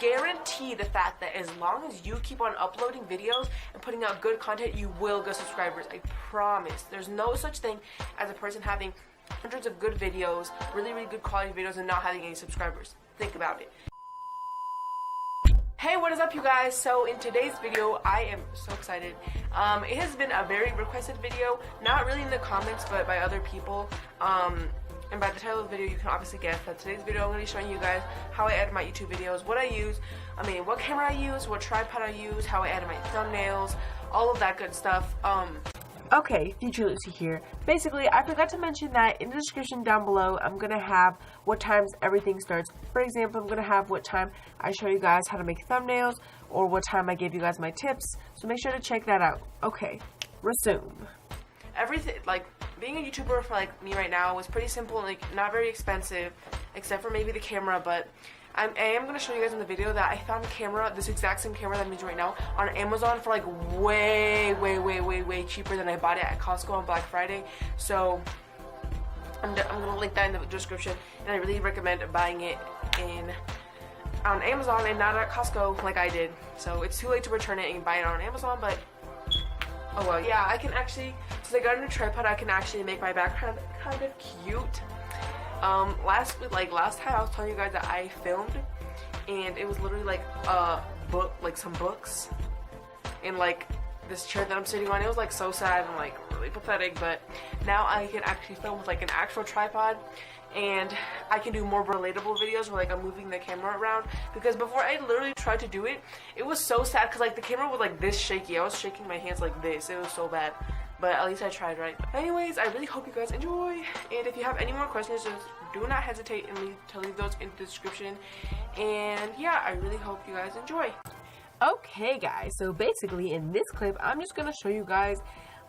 guarantee the fact that as long as you keep on uploading videos and putting out good content, you will get subscribers. I promise. There's no such thing as a person having hundreds of good videos, really good quality videos, and not having any subscribers. Think about it. Hey, what is up, you guys? So in today's video, I am so excited. It has been a very requested video, not really in the comments, but by other people. And by the title of the video, you can obviously guess that today's video I'm going to be showing you guys how I edit my YouTube videos, what I use, what camera I use, what tripod I use, how I edit my thumbnails, all of that good stuff. Okay, Future Lucy here. Basically, I forgot to mention that in the description down below, I'm going to have what times everything starts. For example, I'm going to have what time I show you guys how to make thumbnails, or what time I give you guys my tips, so make sure to check that out. Okay, resume. Everything, being a YouTuber for me right now was pretty simple and not very expensive, except for maybe the camera, but I am going to show you guys in the video that I found a camera, this exact same camera that I'm using right now, on Amazon for way cheaper than I bought it at Costco on Black Friday. So I'm going to link that in the description, and I really recommend buying it on Amazon and not at Costco like I did. So it's too late to return it and buy it on Amazon, but oh well. Yeah, I can actually, since I got a new tripod, I can actually make my background kind of cute. Last time I was telling you guys that I filmed, and it was literally some books, and this chair that I'm sitting on. It was so sad and really pathetic, but now I can actually film with an actual tripod, and I can do more relatable videos where I'm moving the camera around, because before I literally tried to do it, it was so sad because the camera was this shaky. I was shaking my hands like this. It was so bad. But at least I tried, right? Anyways, I really hope you guys enjoy. And if you have any more questions, just do not hesitate to leave those in the description. And yeah, I really hope you guys enjoy. Okay, guys. So basically, in this clip, I'm just gonna show you guys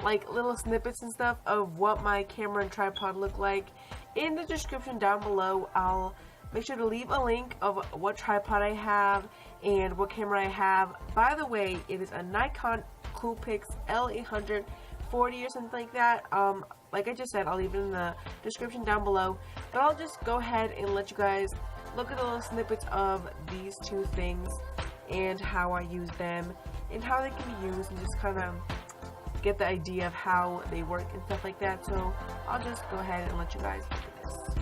little snippets and stuff of what my camera and tripod look like. In the description down below, I'll make sure to leave a link of what tripod I have and what camera I have. By the way, it is a Nikon Coolpix L840 or something like that. Like I just said, I'll leave it in the description down below, but I'll just go ahead and let you guys look at the little snippets of these two things and how I use them and how they can be used, and just kind of get the idea of how they work and stuff like that. So I'll just go ahead and let you guys look at this.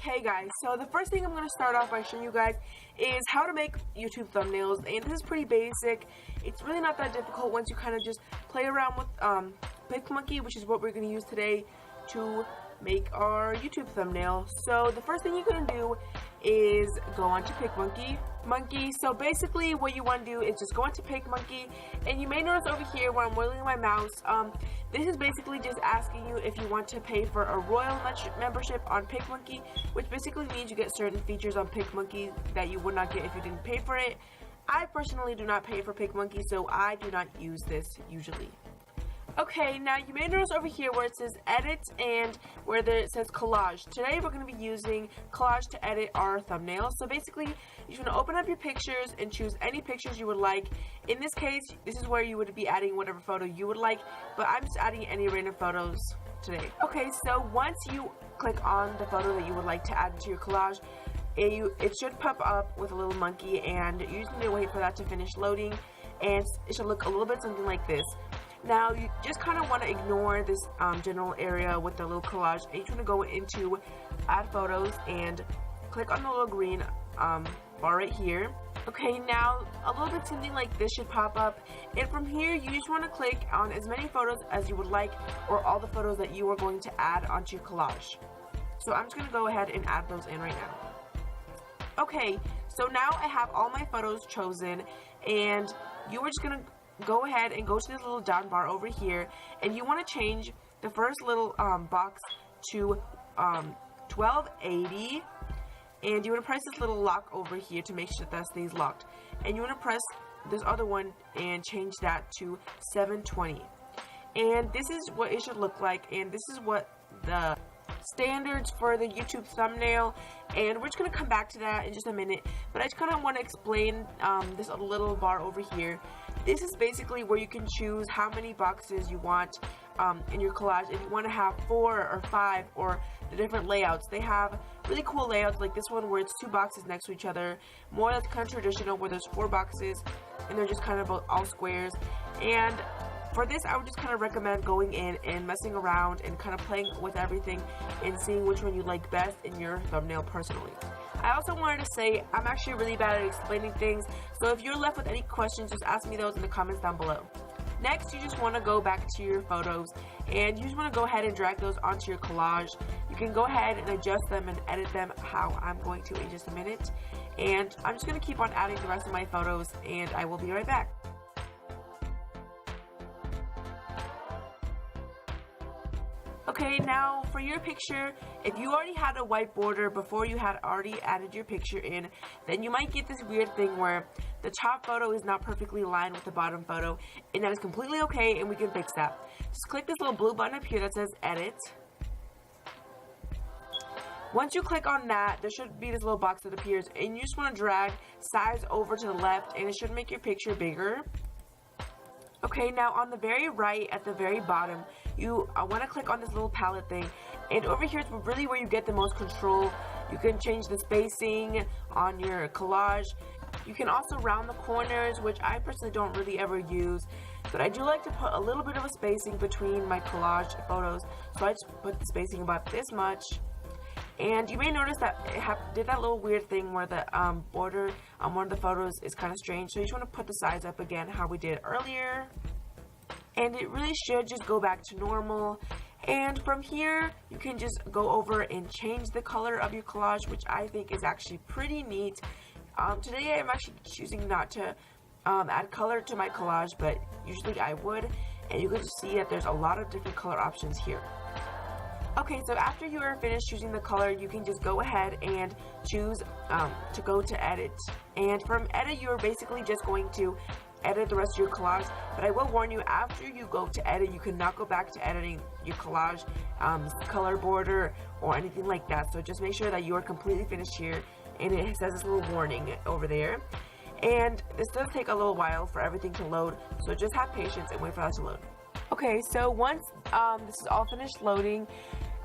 Okay guys, so the first thing I'm going to start off by showing you guys is how to make YouTube thumbnails, and this is pretty basic. It's really not that difficult once you kind of just play around with PicMonkey, which is what we're going to use today to make our YouTube thumbnail. So the first thing you're going to do is go on to PicMonkey. So basically what you want to do is just go into PicMonkey, and you may notice over here where I'm wiggling my mouse, this is basically just asking you if you want to pay for a royal membership on PicMonkey, which basically means you get certain features on PicMonkey that you would not get if you didn't pay for it. I personally do not pay for PicMonkey, so I do not use this usually. Okay, now you may notice over here where it says edit and where it says collage. Today we're going to be using collage to edit our thumbnail. So basically, you're going to open up your pictures and choose any pictures you would like. In this case, this is where you would be adding whatever photo you would like, but I'm just adding any random photos today. Okay, so once you click on the photo that you would like to add to your collage, it should pop up with a little monkey, and you just need to wait for that to finish loading, and it should look a little bit something like this. Now, you just kind of want to ignore this general area with the little collage, and you want to go into add photos and click on the little green bar right here. Okay, now a little bit something like this should pop up, and from here you just want to click on as many photos as you would like, or all the photos that you are going to add onto your collage. So I'm just going to go ahead and add those in right now. Okay, so now I have all my photos chosen, and you are just going to go ahead and go to this little down bar over here, and you want to change the first little box to 1280, and you want to press this little lock over here to make sure that stays locked, and you want to press this other one and change that to 720. And this is what it should look like, and this is what the standards for the YouTube thumbnail, and we're just going to come back to that in just a minute. But I just kind of want to explain this little bar over here. This is basically where you can choose how many boxes you want in your collage. If you want to have 4 or 5 or the different layouts. They have really cool layouts like this one where it's 2 boxes next to each other. More that's kind of traditional where there's 4 boxes and they're just kind of all squares. And for this, I would just kind of recommend going in and messing around and kind of playing with everything and seeing which one you like best in your thumbnail personally. I also wanted to say I'm actually really bad at explaining things, so if you're left with any questions, just ask me those in the comments down below. Next, you just want to go back to your photos and you just want to go ahead and drag those onto your collage. You can go ahead and adjust them and edit them how I'm going to in just a minute. And I'm just going to keep on adding the rest of my photos and I will be right back. Okay, now for your picture, if you already had a white border before you had already added your picture in, then you might get this weird thing where the top photo is not perfectly aligned with the bottom photo, and that is completely okay, and we can fix that. Just click this little blue button up here that says Edit. Once you click on that, there should be this little box that appears, and you just want to drag size over to the left, and it should make your picture bigger. Okay, now on the very right, at the very bottom, you want to click on this little palette thing, and over here is really where you get the most control. You can change the spacing on your collage. You can also round the corners, which I personally don't really ever use, but I do like to put a little bit of a spacing between my collage photos, so I just put the spacing about this much. And you may notice that it did that little weird thing where the border on one of the photos is kind of strange. So you just want to put the size up again how we did earlier. And it really should just go back to normal. And from here, you can just go over and change the color of your collage, which I think is actually pretty neat. Today I'm actually choosing not to add color to my collage, but usually I would. And you can just see that there's a lot of different color options here. Okay, so after you are finished choosing the color, you can just go ahead and choose to go to edit. And from edit, you're basically just going to edit the rest of your collage. But I will warn you, after you go to edit, you cannot go back to editing your collage, color border, or anything like that. So just make sure that you are completely finished here. And it says this little warning over there. And this does take a little while for everything to load. So just have patience and wait for that to load. Okay, so once this is all finished loading,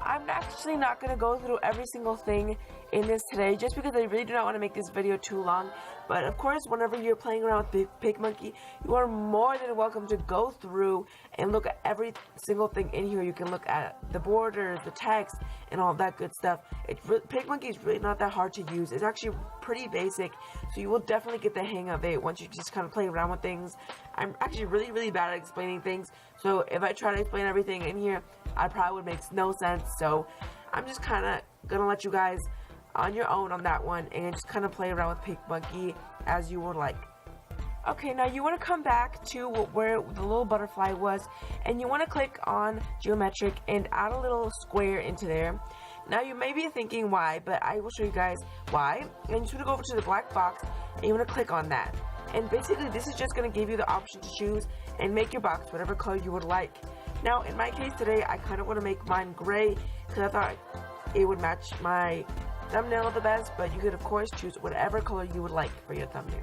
I'm actually not going to go through every single thing in this today, just because I really do not want to make this video too long. But of course, whenever you're playing around with PicMonkey, you are more than welcome to go through and look at every single thing in here. You can look at the borders, the text, and all that good stuff. PicMonkey is really not that hard to use. It's actually pretty basic, so you will definitely get the hang of it once you just kind of play around with things. I'm actually really bad at explaining things, so if I try to explain everything in here, I probably would make no sense. So I'm just kind of gonna let you guys on your own on that one and just kind of play around with PicMonkey as you would like. Okay, now you want to come back to where the little butterfly was, and you want to click on geometric and add a little square into there. Now you may be thinking why, but I will show you guys why. And you just want to go over to the black box and you want to click on that. And basically this is just going to give you the option to choose and make your box whatever color you would like. Now in my case today, I kind of want to make mine gray because I thought it would match my thumbnail the best, but you could of course choose whatever color you would like for your thumbnail.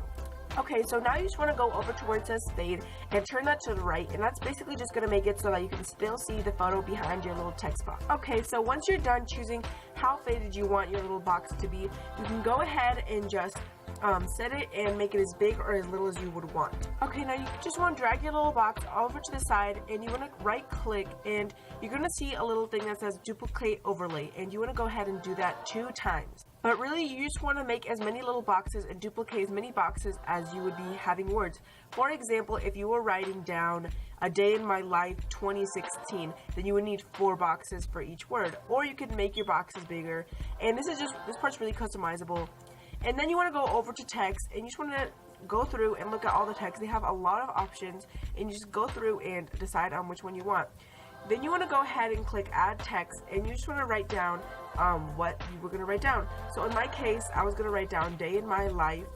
Okay, so now you just want to go over to where it says fade and turn that to the right, and that's basically just going to make it so that you can still see the photo behind your little text box. Okay, so once you're done choosing how faded you want your little box to be, you can go ahead and just set it and make it as big or as little as you would want. Okay, now you just want to drag your little box over to the side, and you want to right click, and you're going to see a little thing that says duplicate overlay, and you want to go ahead and do that 2 times. But really, you just want to make as many little boxes and duplicate as many boxes as you would be having words. For example, if you were writing down a day in my life 2016, then you would need 4 boxes for each word. Or you could make your boxes bigger. And this part's really customizable. And then you want to go over to text, and you just want to go through and look at all the text. They have a lot of options, and you just go through and decide on which one you want. Then you want to go ahead and click add text, and you just want to write down what you were going to write down. So in my case, I was going to write down day in my life,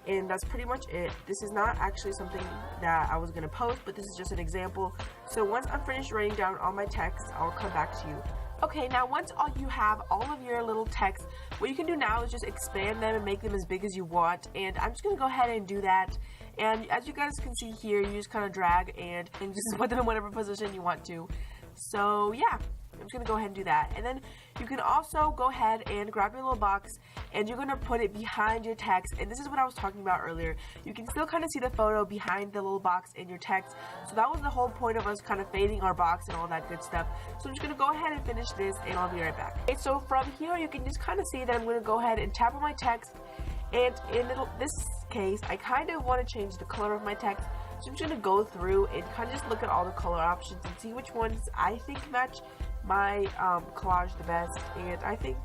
and that's pretty much it. This is not actually something that I was going to post, but this is just an example. So once I'm finished writing down all my text, I'll come back to you. Okay, now once you have all of your little text, what you can do now is just expand them and make them as big as you want, and I'm just going to go ahead and do that. And as you guys can see here, you just kind of drag and just put them in whatever position you want to. So yeah, I'm just going to go ahead and do that. And then you can also go ahead and grab your little box, and you're going to put it behind your text. And this is what I was talking about earlier. You can still kind of see the photo behind the little box in your text. So that was the whole point of us kind of fading our box and all that good stuff. So I'm just going to go ahead and finish this, and I'll be right back. Okay, so from here, you can just kind of see that I'm going to go ahead and tap on my text. And in this case, I kind of want to change the color of my text. So I'm just going to go through and kind of just look at all the color options and see which ones I think match my collage the best. And I think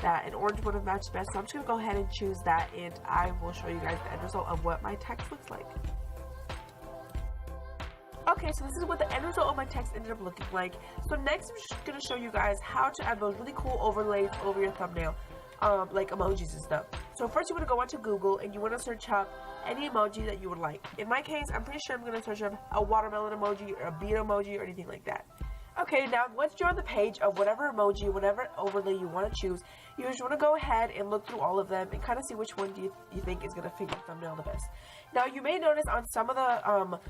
that an orange would have matched best. So I'm just going to go ahead and choose that, and I will show you guys the end result of what my text looks like. Okay, so this is what the end result of my text ended up looking like. So next I'm just going to show you guys how to add those really cool overlays over your thumbnail. Like emojis and stuff. So first you want to go onto Google and you want to search up any emoji that you would like. In my case, I'm pretty sure I'm going to search up a watermelon emoji or a bean emoji or anything like that. Okay, now once you're on the page of whatever emoji, whatever overlay you want to choose, you just want to go ahead and look through all of them and kind of see which one you think is going to fit your thumbnail the best. Now you may notice on some of the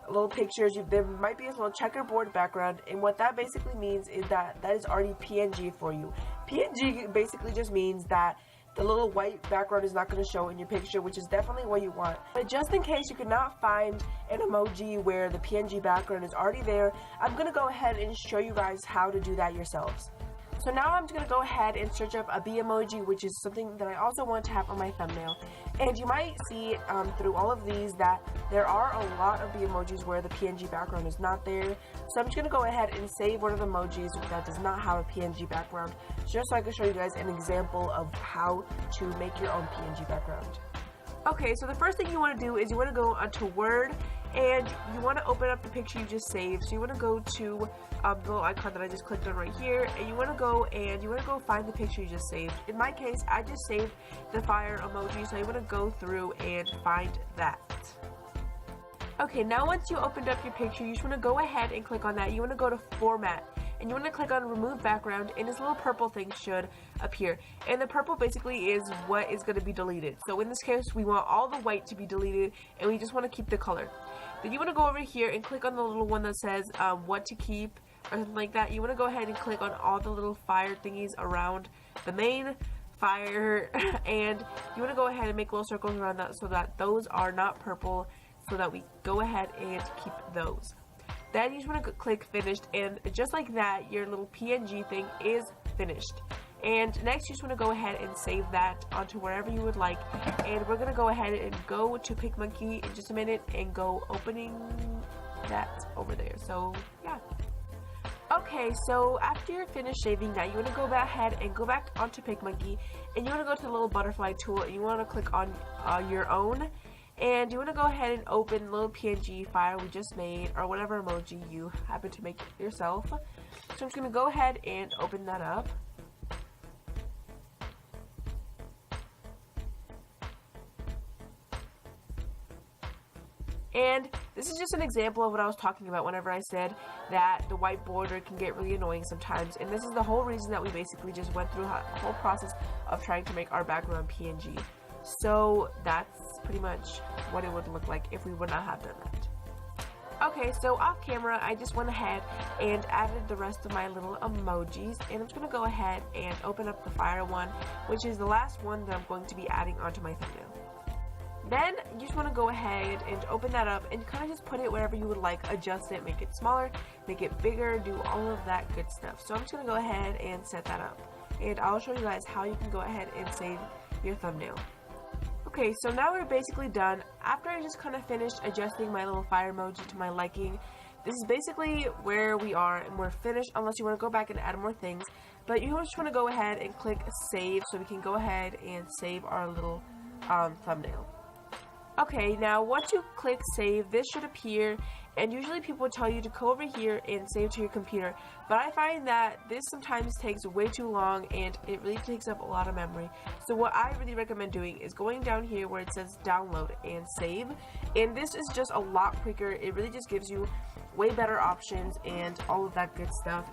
little pictures, there might be a little checkerboard background, and what that basically means is that is already PNG for you. PNG basically just means that the little white background is not going to show in your picture, which is definitely what you want. But just in case you could not find an emoji where the PNG background is already there, I'm going to go ahead and show you guys how to do that yourselves. So now I'm just going to go ahead and search up a bee emoji, which is something that I also want to have on my thumbnail. And you might see through all of these that there are a lot of bee emojis where the PNG background is not there. So I'm just going to go ahead and save one of the emojis that does not have a PNG background, just so I can show you guys an example of how to make your own PNG background. Okay, so the first thing you want to do is you want to go onto Word, and you want to open up the picture you just saved. So you want to go to the little icon that I just clicked on right here, and you want to go find the picture you just saved. In my case, I just saved the fire emoji, so you want to go through and find that. Okay, now once you opened up your picture, you just want to go ahead and click on that. You want to go to Format, and you want to click on Remove Background, and this little purple thing should appear. And the purple basically is what is going to be deleted. So in this case, we want all the white to be deleted, and we just want to keep the color. Then you want to go over here and click on the little one that says what to keep, or something like that. You want to go ahead and click on all the little fire thingies around the main fire, and you want to go ahead and make little circles around that so that those are not purple, so that we go ahead and keep those. Then you just want to click Finished, and just like that, your little PNG thing is finished. And next, you just want to go ahead and save that onto wherever you would like. And we're going to go ahead and go to PicMonkey in just a minute and go opening that over there. So, yeah. Okay, so after you're finished saving that, you want to go ahead and go back onto PicMonkey, and you want to go to the little butterfly tool, and you want to click on your own. And you want to go ahead and open the little PNG file we just made, or whatever emoji you happen to make yourself. So I'm just going to go ahead and open that up. And this is just an example of what I was talking about whenever I said that the white border can get really annoying sometimes. And this is the whole reason that we basically just went through the whole process of trying to make our background PNG. So that's pretty much what it would look like if we would not have done that. Okay, so off camera, I just went ahead and added the rest of my little emojis, and I'm just going to go ahead and open up the fire one, which is the last one that I'm going to be adding onto my thumbnail. Then you just want to go ahead and open that up and kind of just put it wherever you would like, adjust it, make it smaller, make it bigger, do all of that good stuff. So I'm just going to go ahead and set that up, and I'll show you guys how you can go ahead and save your thumbnail. Okay, so now we're basically done. After I just kind of finished adjusting my little fire emoji to my liking, this is basically where we are, and we're finished unless you want to go back and add more things. But you just want to go ahead and click save so we can go ahead and save our little thumbnail. Okay, now once you click save, this should appear, and usually people will tell you to go over here and save to your computer, but I find that this sometimes takes way too long and it really takes up a lot of memory. So what I really recommend doing is going down here where it says download and save, and this is just a lot quicker. It really just gives you way better options and all of that good stuff.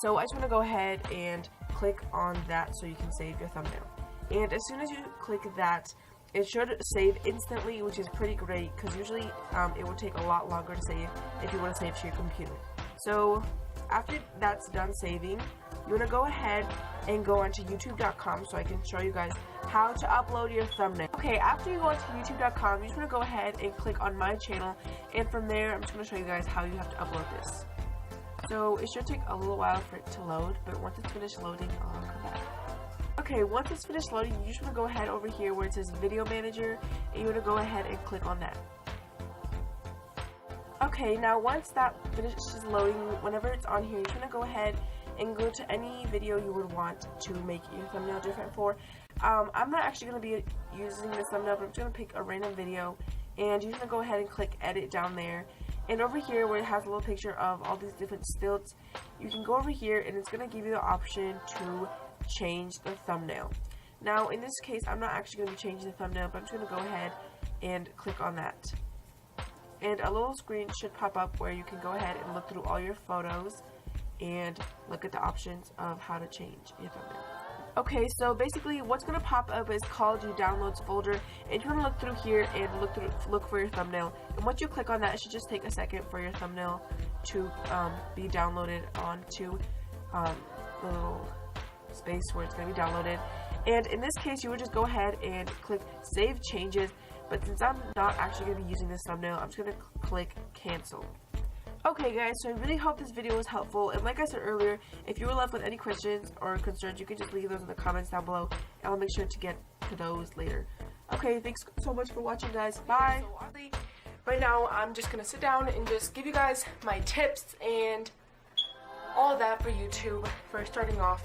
So I just want to go ahead and click on that so you can save your thumbnail. And as soon as you click that, it should save instantly, which is pretty great because usually it will take a lot longer to save if you want to save to your computer. So after that's done saving, you want to go ahead and go onto youtube.com so I can show you guys how to upload your thumbnail. Okay, after you go onto youtube.com, you just want to go ahead and click on my channel, and from there I'm just going to show you guys how you have to upload this. So it should take a little while for it to load, but once it's finished loading, I'll come back. Okay, once it's finished loading, you just want to go ahead over here where it says Video Manager, and you want to go ahead and click on that. Okay, now once that finishes loading, whenever it's on here, you just want to go ahead and go to any video you would want to make your thumbnail different for. I'm not actually going to be using this thumbnail, but I'm just going to pick a random video, and you just want to go ahead and click Edit down there. And over here where it has a little picture of all these different stilts, you can go over here and it's going to give you the option to change the thumbnail. Now in this case, I'm not actually going to be changing the thumbnail, but I'm just going to go ahead and click on that. And a little screen should pop up where you can go ahead and look through all your photos and look at the options of how to change your thumbnail. Okay, so basically what's going to pop up is called your downloads folder, and you want to look through here and look for your thumbnail. And once you click on that, it should just take a second for your thumbnail to be downloaded onto the little space where it's going to be downloaded. And in this case, you would just go ahead and click Save Changes, but since I'm not actually going to be using this thumbnail, I'm just going to click Cancel. Okay guys, so I really hope this video was helpful, and like I said earlier, if you were left with any questions or concerns, you can just leave those in the comments down below, and I'll make sure to get to those later. Okay, thanks so much for watching guys, bye! Right now, I'm just gonna sit down and just give you guys my tips and all of that for YouTube for starting off.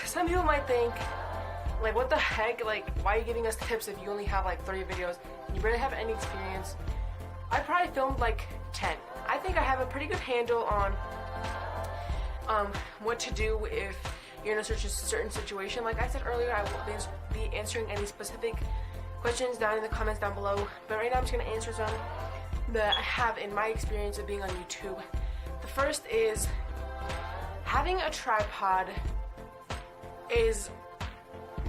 Some people might think, like, what the heck, like, why are you giving us tips if you only have like 30 videos and you barely have any experience? I probably filmed like 10. I think I have a pretty good handle on what to do if you're in a certain situation. Like I said earlier, I won't be answering any specific questions down in the comments down below, but right now I'm just going to answer some that I have in my experience of being on YouTube. The first is having a tripod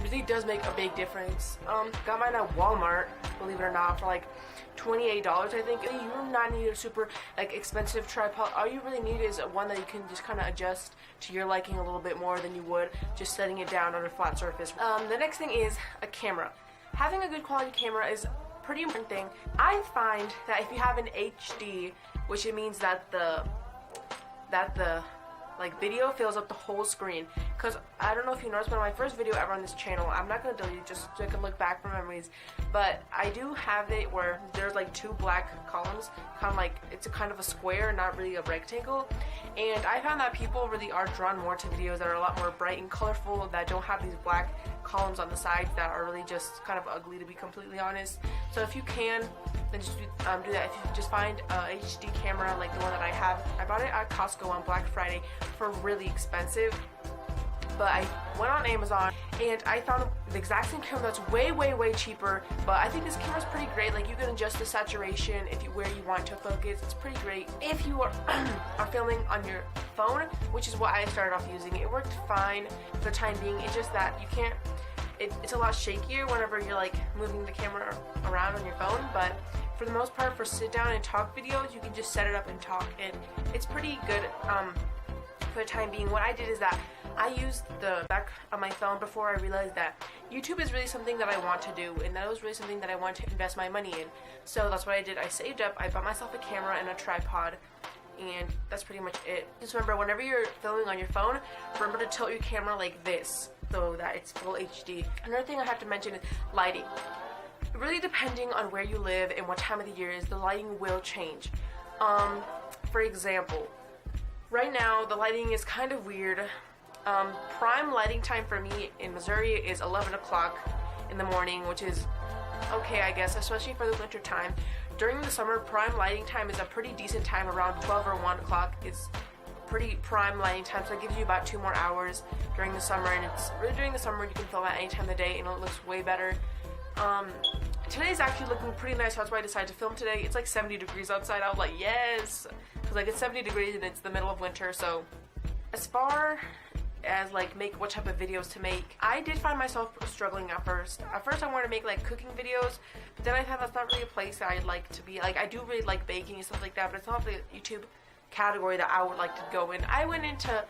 really does make a big difference. Got mine at Walmart, believe it or not, for like $28, I think. You do not need a super like expensive tripod. All you really need is one that you can just kind of adjust to your liking a little bit more than you would just setting it down on a flat surface. The next thing is a camera. Having a good quality camera is a pretty important thing. I find that if you have an HD, which it means that the like video fills up the whole screen, because I don't know if you noticed, but my first video ever on this channel, I'm not going to delete it just so I can look back for memories, but I do have it where there's like two black columns, kind of like, it's a kind of a square, not really a rectangle, and I found that people really are drawn more to videos that are a lot more bright and colorful, that don't have these black columns on the sides that are really just kind of ugly, to be completely honest. So if you can, then just do that. If you just find a HD camera like the one that I have, I bought it at Costco on Black Friday for really expensive, but I went on Amazon and I found the exact same camera that's way cheaper, but I think this camera's pretty great. Like, you can adjust the saturation where you want to focus. It's pretty great. If you are filming on your phone, which is what I started off using, it worked fine for the time being. It's just that you can't, it's a lot shakier whenever you're like moving the camera around on your phone, but for the most part, for sit down and talk videos, you can just set it up and talk, and it's pretty good for the time being. What I did is that I used the back of my phone before I realized that YouTube is really something that I want to do, and that was really something that I want to invest my money in. So that's what I did. I saved up, I bought myself a camera and a tripod, and that's pretty much it. Just remember, whenever you're filming on your phone, remember to tilt your camera like this so that it's full HD. Another thing I have to mention is lighting. Really depending on where you live and what time of the year is, the lighting will change. For example, right now the lighting is kind of weird. Prime lighting time for me in Missouri is 11 o'clock in the morning, which is okay, I guess, especially for the winter time. During the summer, prime lighting time is a pretty decent time. Around 12 or 1 o'clock is pretty prime lighting time, so it gives you about 2 more hours during the summer, and it's really during the summer you can film at any time of the day and it looks way better. Today's actually looking pretty nice, so that's why I decided to film today. It's like 70 degrees outside. I was like, yes, because like it's 70 degrees and it's the middle of winter. So as far as like what type of videos to make, I did find myself struggling at first. I wanted to make like cooking videos, but then I thought that's not really a place that I'd like to be. Like I do really like baking and stuff like that, but it's not the YouTube category that I would like to go in. I went into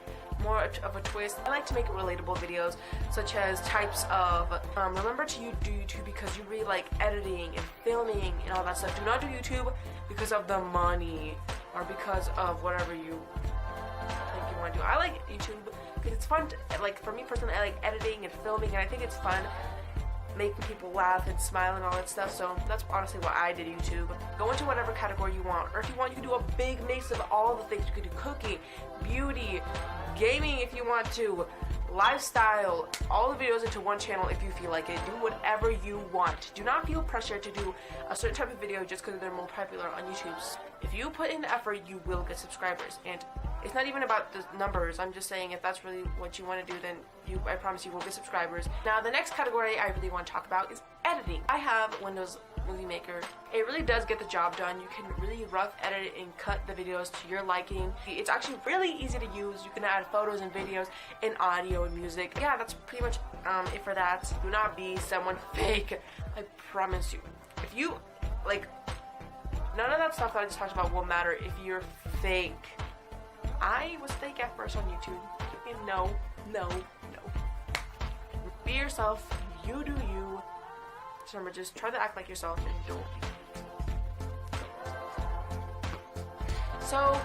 more of a twist. I like to make relatable videos, such as types of remember to do YouTube because you really like editing and filming and all that stuff. Do not do YouTube because of the money or because of whatever you think you want to do. I like YouTube because it's fun to, like for me personally, I like editing and filming, and I think it's fun making people laugh and smile and all that stuff. So that's honestly why I did YouTube. Go into whatever category you want, or if you want, you can do a big mix of all the things. You could do cooking, beauty, gaming if you want to, lifestyle, all the videos into one channel if you feel like it. Do whatever you want. Do not feel pressure to do a certain type of video just because they're more popular on YouTube. If you put in the effort, you will get subscribers, and it's not even about the numbers. I'm just saying if that's really what you want to do, then I promise you will get subscribers. Now the next category I really want to talk about is editing. I have Windows Movie Maker. It really does get the job done. You can really rough edit it and cut the videos to your liking. It's actually really easy to use. You can add photos and videos and audio and music. Yeah, that's pretty much it for that. Do not be someone fake. I promise you. If you like, none of that stuff that I just talked about will matter if you're fake. I was fake at first on YouTube. And no. Be yourself. You do you. Just remember, just try to act like yourself and don't be. So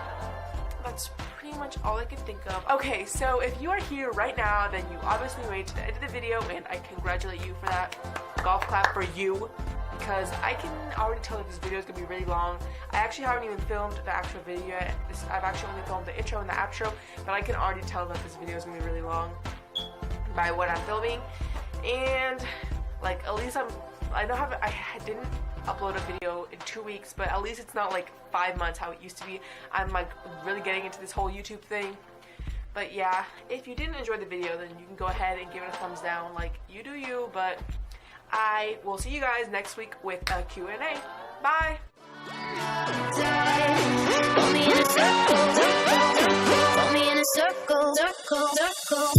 that's pretty much all I can think of. Okay, so if you are here right now, then you obviously made it to the end of the video, and I congratulate you for that. Golf clap for you, because I can already tell that this video is going to be really long. I actually haven't even filmed the actual video yet. I've actually only filmed the intro and the outro, but I can already tell that this video is going to be really long by what I'm filming. And like, at least I didn't upload a video in 2 weeks, but at least it's not like 5 months how it used to be. I'm like really getting into this whole YouTube thing. But yeah, if you didn't enjoy the video, then you can go ahead and give it a thumbs down. Like, you do you, but I will see you guys next week with a Q&A. Bye! Put me in a circle, circle.